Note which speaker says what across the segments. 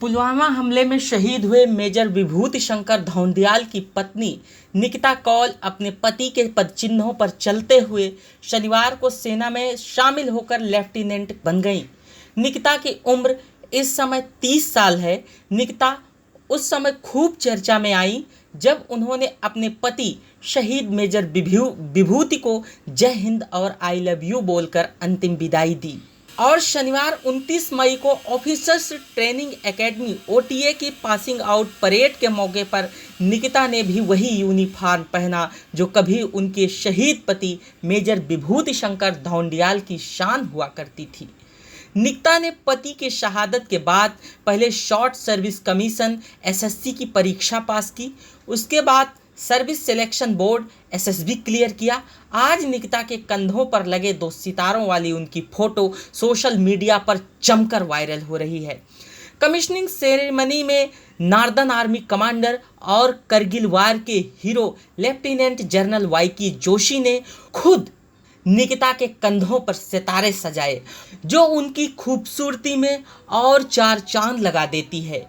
Speaker 1: पुलवामा हमले में शहीद हुए मेजर विभूति शंकर धौंडियाल की पत्नी निकिता कौल अपने पति के पदचिन्हों पर चलते हुए शनिवार को सेना में शामिल होकर लेफ्टिनेंट बन गईं। निकिता की उम्र इस समय 30 साल है। निकिता उस समय खूब चर्चा में आई जब उन्होंने अपने पति शहीद मेजर विभूति को जय हिंद और आई लव यू बोलकर अंतिम विदाई दी। और शनिवार 29 मई को ऑफिसर्स ट्रेनिंग एकेडमी OTA की पासिंग आउट परेड के मौके पर निकिता ने भी वही यूनिफॉर्म पहना जो कभी उनके शहीद पति मेजर विभूति शंकर धौंडियाल की शान हुआ करती थी। निकिता ने पति के शहादत के बाद पहले शॉर्ट सर्विस कमीशन SSC की परीक्षा पास की, उसके बाद service selection board SSB clear किया। आज निकिता के कंधों पर लगे 2 सितारों वाली उनकी फोटो सोशल मीडिया पर जमकर वायरल हो रही है। कमिश्निंग सेरेमनी में नॉर्दर्न आर्मी कमांडर और करगिल वार के हीरो लेफ्टिनेंट जनरल वाईकी जोशी ने खुद निकिता के कंधों पर सितारे सजाए जो उनकी खूबसूरती में और 4 चांद लगा देती है।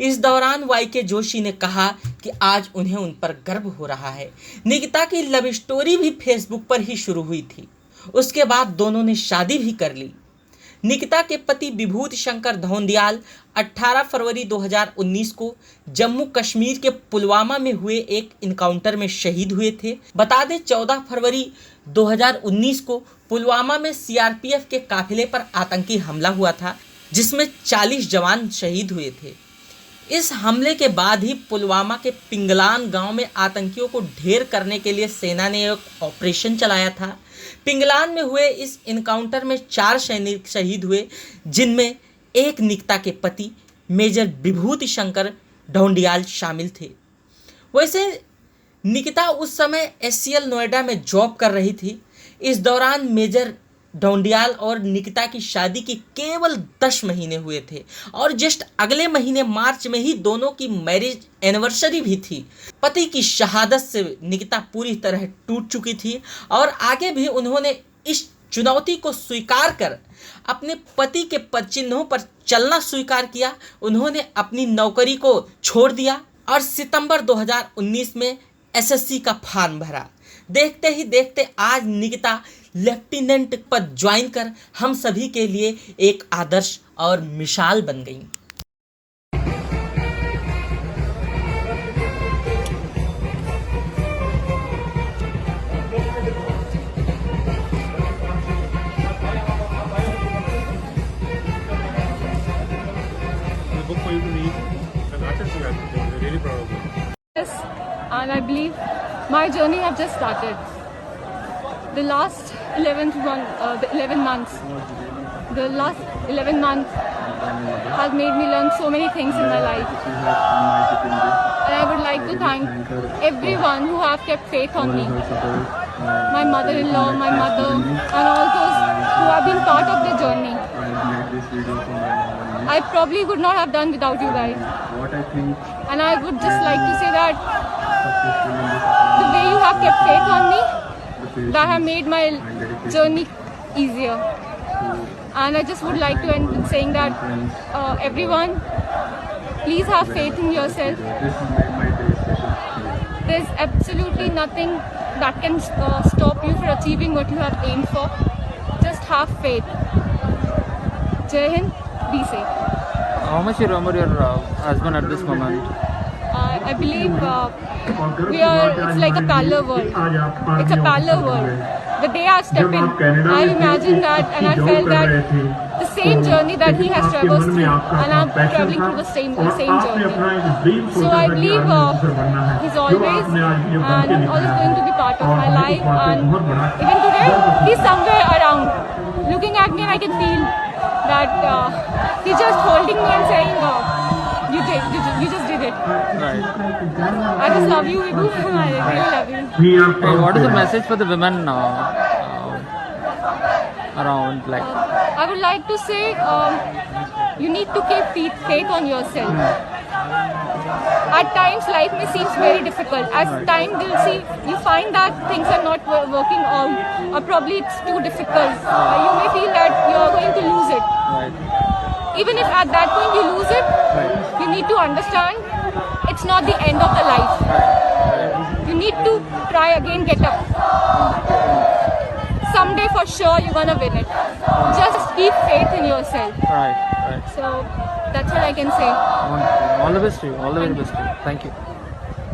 Speaker 1: इस दौरान वाईके जोशी ने कहा कि आज उन्हें उन पर गर्व हो रहा है। निकिता की लव स्टोरी भी फेसबुक पर ही शुरू हुई थी, उसके बाद दोनों ने शादी भी कर ली। निकिता के पति विभूति शंकर धौंडियाल 18 फरवरी 2019 को जम्मू कश्मीर के पुलवामा में हुए एक इनकाउंटर में शहीद हुए थे। बता दें 14 फरवरी 2019 को पुलवामा में CRPF के काफिले पर आतंकी हमला हुआ था जिसमें 40 जवान शहीद हुए थे। इस हमले के बाद ही पुलवामा के पिंगलान गांव में आतंकियों को ढेर करने के लिए सेना ने एक ऑपरेशन चलाया था। पिंगलान में हुए इस इनकाउंटर में 4 सैनिक शहीद हुए जिनमें एक निकिता के पति मेजर विभूति शंकर धौंडियाल शामिल थे। वैसे निकिता उस समय SCL नोएडा में जॉब कर रही थी। इस दौरान मेजर धौंडियाल और निकिता की शादी के केवल 10 महीने हुए थे और जस्ट अगले महीने मार्च में ही दोनों की मैरिज एनिवर्सरी भी थी। पति की शहादत से निकिता पूरी तरह टूट चुकी थी और आगे भी उन्होंने इस चुनौती को स्वीकार कर अपने पति के पदचिन्हों पर चलना स्वीकार किया। उन्होंने अपनी नौकरी को छोड़ दिया और सितंबर 2019 में SSC का फॉर्म भरा। देखते ही देखते आज निकिता लेफ्टिनेंट पद ज्वाइन कर हम सभी के लिए एक आदर्श और मिसाल बन गई।
Speaker 2: And I believe my journey has just started. The last 11 months has made me learn so many things in my life. And I would like to thank everyone who have kept faith on me. My mother-in-law, my mother, and all those who have been part of the journey. I probably would not have done without you guys. And I would just like to say that the way you have kept faith on me, that have made my journey easier. And I just would like to end with saying that everyone, please have faith in yourself. There's absolutely nothing that can stop you from achieving what you have aimed for. Just have faith. Jai Hind, be safe.
Speaker 3: How much you remember your husband at this moment?
Speaker 2: I believe it's like a parallel world. It's a parallel world. The day I stepped in, I imagined that and I felt that the same journey that he has traversed through, and I'm traveling through the same journey. So I believe he's always and always going to be part of my life. And even today, he's somewhere around, looking at me, and I can feel that he's just holding me and saying, you just did it.
Speaker 3: Right.
Speaker 2: I just love you, Vibhu. I really love you.
Speaker 3: What is the message for the women around? Like,
Speaker 2: I would like to say you need to keep faith on yourself. At times life may seem very difficult. As time you find that things are not working out, or probably it's too difficult. You may feel that you are going to lose it.
Speaker 3: right.
Speaker 2: Even if at that point you lose it, understand it's not the end of the life. You need to try again, get up. Someday for sure you're gonna win it. Just keep faith in yourself.
Speaker 3: Right.
Speaker 2: So that's what I can say.
Speaker 3: All the best to you. All the very best to you. Thank you.